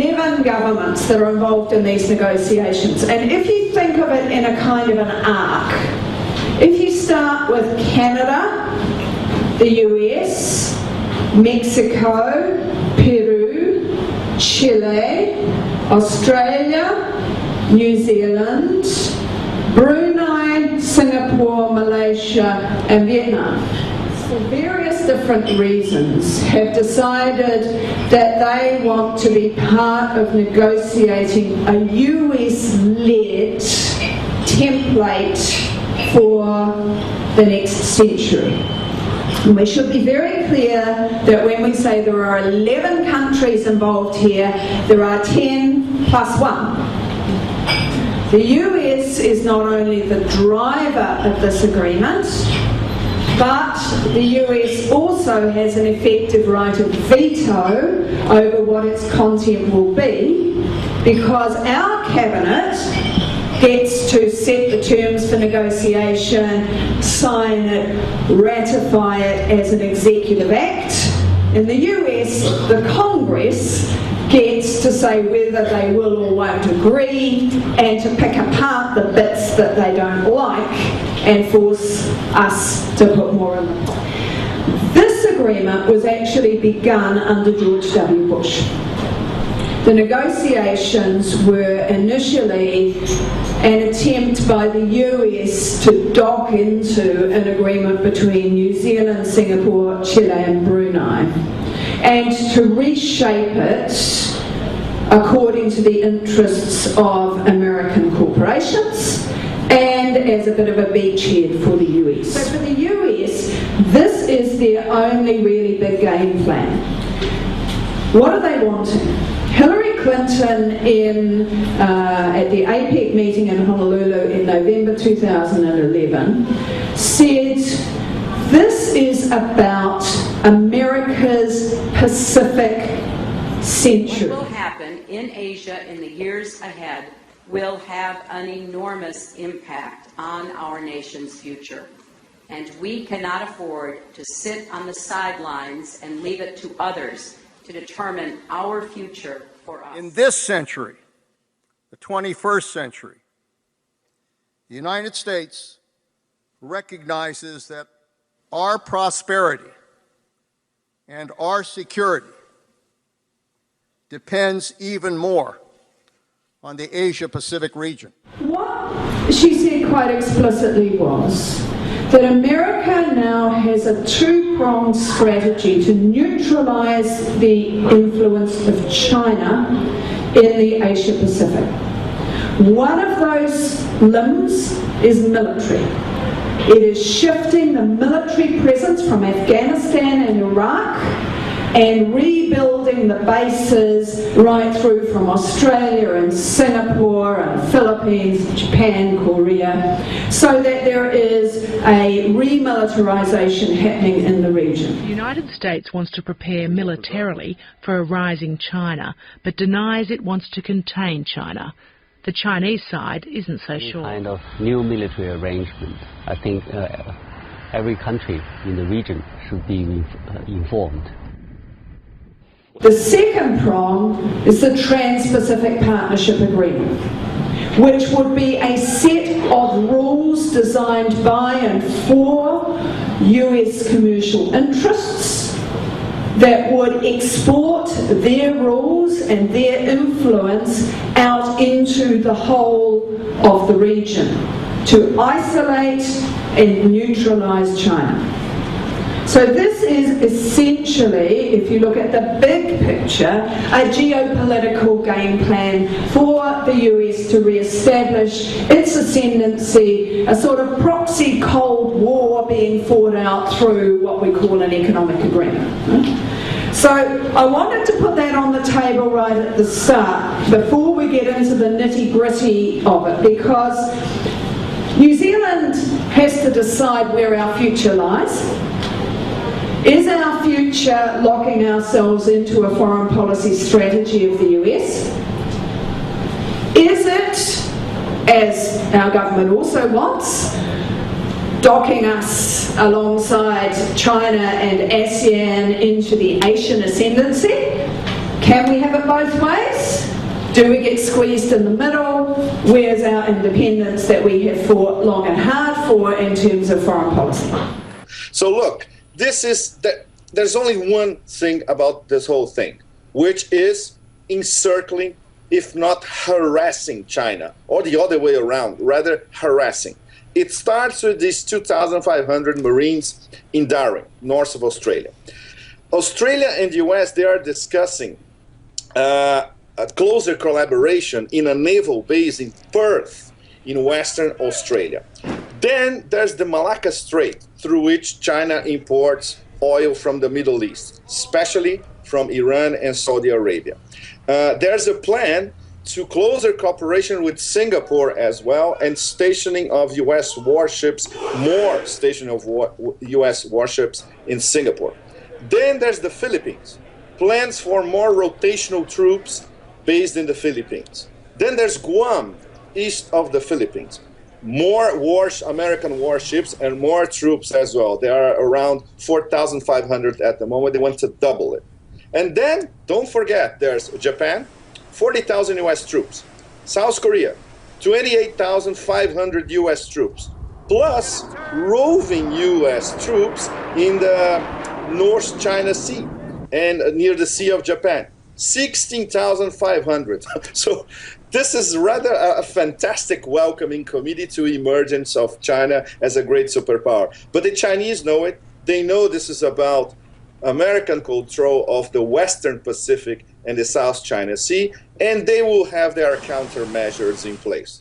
11 governments that are involved in these negotiations. And if you think of it in a kind of an arc, if you start with Canada, the US, Mexico, Peru, Chile, Australia, New Zealand, Brunei, Singapore, Malaysia and Vietnam, for various different reasons, have decided that they want to be part of negotiating a US-led template for the next century. And we should be very clear that when we say there are 11 countries involved here, there are 10 plus 1. The US is not only the driver of this agreement, but the US also has an effective right of veto over what its content will be, because our cabinet gets to set the terms for negotiation, sign it, ratify it as an executive act. In the US, the Congress gets to say whether they will or won't agree and to pick apart the bits that they don't like and force us to put more in. This agreement was actually begun under George W. Bush. The negotiations were initially an attempt by the US to dock into an agreement between New Zealand, Singapore, Chile and Brunei, and to reshape it according to the interests of American corporations and as a bit of a beachhead for the US. So for the US, this is their only really big game plan. What are they wanting? Hillary Clinton at the APEC meeting in Honolulu in November 2011 said this is about America's Pacific century. What will happen in Asia in the years ahead will have an enormous impact on our nation's future. And we cannot afford to sit on the sidelines and leave it to others to determine our future for us. In this century, the 21st century, the United States recognizes that our prosperity and our security depends even more on the Asia-Pacific region. What she said quite explicitly was that America now has a two-pronged strategy to neutralize the influence of China in the Asia-Pacific. One of those limbs is military. It is shifting the military presence from Afghanistan and Iraq and rebuilding the bases right through from Australia and Singapore and Philippines, Japan, Korea, so that there is a remilitarization happening in the region. The United States wants to prepare militarily for a rising China, but denies it wants to contain China. The Chinese side isn't so sure. Kind of new military arrangement. I think every country in the region should be informed. The second prong is the Trans-Pacific Partnership Agreement, which would be a set of rules designed by and for US commercial interests that would export their rules and their influence out into the whole of the region to isolate and neutralize China. So this is essentially, if you look at the big picture, a geopolitical game plan for the US to re-establish its ascendancy, a sort of proxy Cold War being fought out through what we call an economic agreement. So I wanted to put that on the table right at the start before we get into the nitty-gritty of it, because New Zealand has to decide where our future lies. Is our future locking ourselves into a foreign policy strategy of the US? Is it, as our government also wants, docking us alongside China and ASEAN into the Asian ascendancy? Can we have it both ways? Do we get squeezed in the middle? Where's our independence that we have fought long and hard for in terms of foreign policy? So look, there's only one thing about this whole thing, which is encircling, if not harassing China, or the other way around, rather harassing. It starts with these 2,500 Marines in Darwin, north of Australia. Australia and the US, they are discussing a closer collaboration in a naval base in Perth, in Western Australia. Then there's the Malacca Strait, through which China imports oil from the Middle East, especially from Iran and Saudi Arabia. There's a plan to closer cooperation with Singapore as well, and stationing of US warships, more stationing of US warships in Singapore. Then there's the Philippines, plans for more rotational troops based in the Philippines. Then there's Guam, east of the Philippines. More American warships and more troops as well. There are around 4,500 at the moment. They want to double it. And then, don't forget, there's Japan, 40,000 US troops. South Korea, 28,500 US troops. Plus roving US troops in the North China Sea and near the Sea of Japan. 16,500. So this is rather a fantastic welcoming committee to emergence of China as a great superpower. But the Chinese know it. They know this is about American control of the Western Pacific and the South China Sea, and they will have their countermeasures in place.